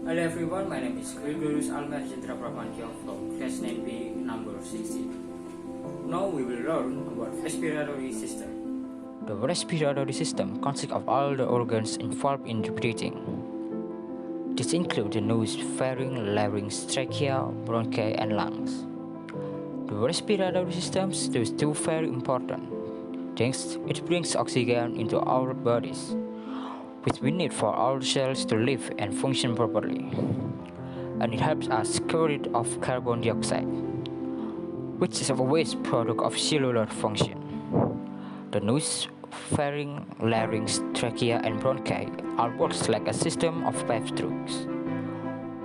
Hello everyone, my name is Gregorius Almer Jendra Prapantia from class 9B number 16. Now we will learn about respiratory system. The respiratory system consists of all the organs involved in breathing. These include the nose, pharynx, larynx, trachea, bronchi, and lungs. The respiratory system is two very important things. It brings oxygen into our bodies, which we need for our cells to live and function properly. And it helps us get rid of carbon dioxide, which is a waste product of cellular function. The nose, pharynx, larynx, trachea, and bronchi all works like a system of pipes through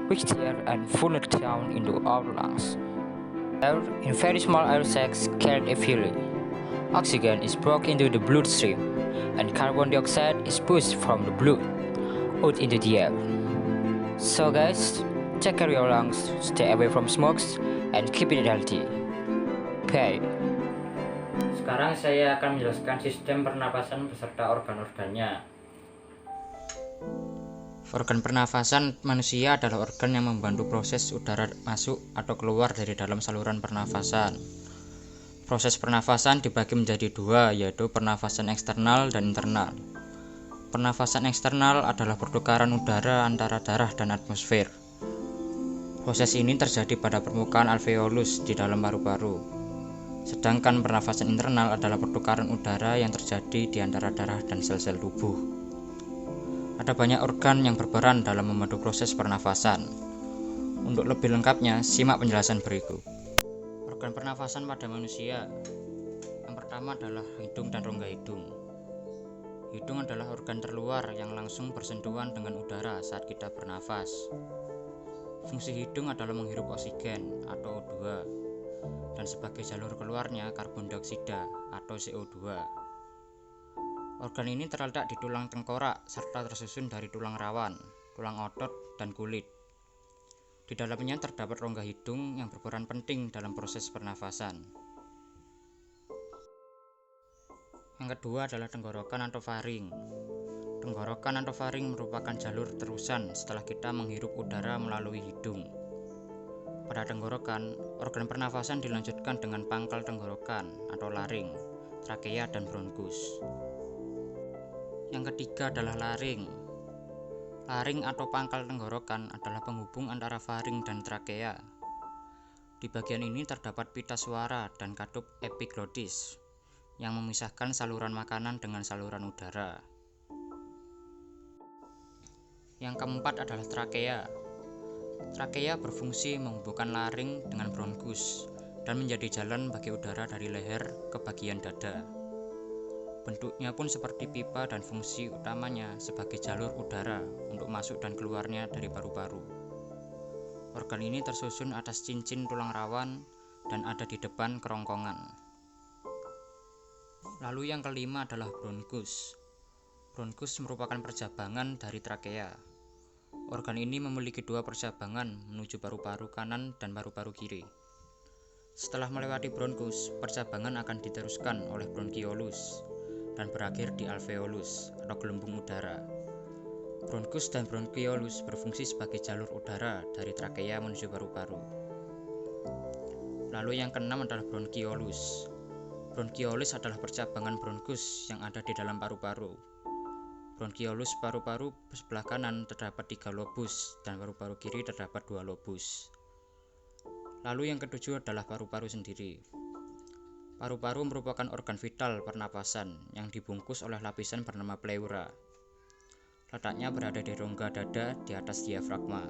which air and funnel down into our lungs. Air in very small air sacs carried effusively. Oxygen is brought into the bloodstream, and carbon dioxide is pushed from the blood out into the air. So guys, take care of your lungs, stay away from smokes, and keep it healthy. Bye. Sekarang saya akan menjelaskan sistem pernapasan beserta organ-organnya. Organ pernafasan manusia adalah organ yang membantu proses udara masuk atau keluar dari dalam saluran pernafasan. Proses pernafasan dibagi menjadi dua, yaitu pernafasan eksternal dan internal. Pernafasan eksternal adalah pertukaran udara antara darah dan atmosfer. Proses ini terjadi pada permukaan alveolus di dalam paru-paru. Sedangkan pernafasan internal adalah pertukaran udara yang terjadi di antara darah dan sel-sel tubuh. Ada banyak organ yang berperan dalam membantu proses pernafasan. Untuk lebih lengkapnya, simak penjelasan berikut. Organ pernafasan pada manusia. Yang pertama adalah hidung dan rongga hidung. Hidung adalah organ terluar yang langsung bersentuhan dengan udara saat kita bernafas. Fungsi hidung adalah menghirup oksigen atau O2 dan sebagai jalur keluarnya karbon dioksida atau CO2. Organ ini terletak di tulang tengkorak serta tersusun dari tulang rawan, tulang otot, dan kulit. Di dalamnya terdapat rongga hidung yang berperan penting dalam proses pernafasan. Yang kedua adalah tenggorokan atau faring. Tenggorokan atau faring merupakan jalur terusan setelah kita menghirup udara melalui hidung. Pada tenggorokan, organ pernafasan dilanjutkan dengan pangkal tenggorokan atau laring, trakea, dan bronkus. Yang ketiga adalah laring. Laring atau pangkal tenggorokan adalah penghubung antara faring dan trakea. Di bagian ini terdapat pita suara dan katup epiglotis yang memisahkan saluran makanan dengan saluran udara. Yang keempat adalah trakea. Trakea berfungsi menghubungkan laring dengan bronkus dan menjadi jalan bagi udara dari leher ke bagian dada. Bentuknya pun seperti pipa dan fungsi utamanya sebagai jalur udara untuk masuk dan keluarnya dari paru-paru. Organ ini tersusun atas cincin tulang rawan dan ada di depan kerongkongan. Lalu yang kelima adalah bronkus. Bronkus merupakan percabangan dari trakea. Organ ini memiliki dua percabangan menuju paru-paru kanan dan paru-paru kiri. Setelah melewati bronkus, percabangan akan diteruskan oleh bronkiolus dan berakhir di alveolus atau gelembung udara. Bronkus dan bronkiolus berfungsi sebagai jalur udara dari trakea menuju paru-paru. Lalu yang keenam adalah bronkiolus. Bronkiolus adalah percabangan bronkus yang ada di dalam paru-paru. Bronkiolus paru-paru sebelah kanan terdapat 3 lobus dan paru-paru kiri terdapat 2 lobus. Lalu yang ketujuh adalah paru-paru sendiri. Paru-paru merupakan organ vital pernapasan yang dibungkus oleh lapisan bernama pleura. Letaknya berada di rongga dada di atas diafragma.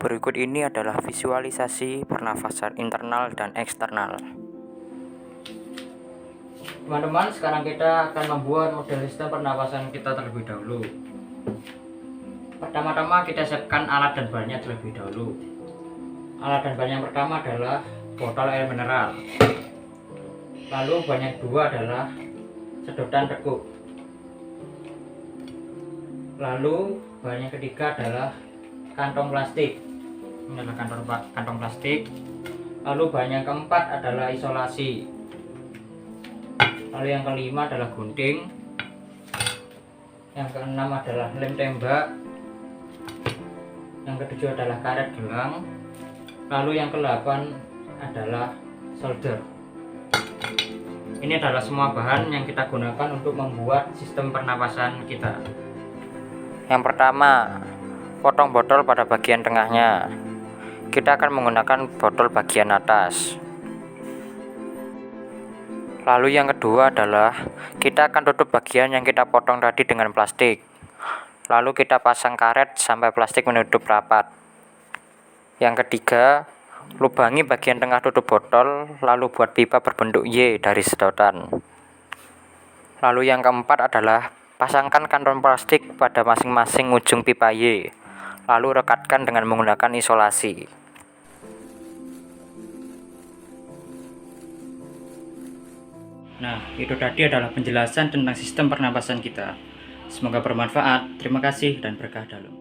Berikut ini adalah visualisasi pernafasan internal dan eksternal. Teman-teman, sekarang kita akan membuat model sistem pernapasan kita terlebih dahulu. Pertama-tama kita siapkan alat dan bahannya terlebih dahulu. Alat dan bahan yang pertama adalah botol air mineral. Lalu bahan yang kedua adalah sedotan teguk. Lalu bahan yang ketiga adalah kantong plastik. Ini adalah kantong plastik. Lalu bahan yang keempat adalah isolasi. Lalu yang kelima adalah gunting. Yang keenam adalah lem tembak. yang ketujuh adalah karet gelang, lalu yang ke-8 adalah solder. Ini adalah semua bahan yang kita gunakan untuk membuat sistem pernapasan kita. Yang pertama, potong botol pada bagian tengahnya. Kita akan menggunakan botol bagian atas. Lalu yang kedua adalah kita akan tutup bagian yang kita potong tadi dengan plastik. Lalu kita pasang karet sampai plastik menutup rapat. Yang ketiga, lubangi bagian tengah tutup botol, lalu buat pipa berbentuk Y dari sedotan. Lalu yang keempat adalah pasangkan kantong plastik pada masing-masing ujung pipa Y, lalu rekatkan dengan menggunakan isolasi. Nah, itu tadi adalah penjelasan tentang sistem pernapasan kita. Semoga bermanfaat. Terima kasih dan berkah dalam.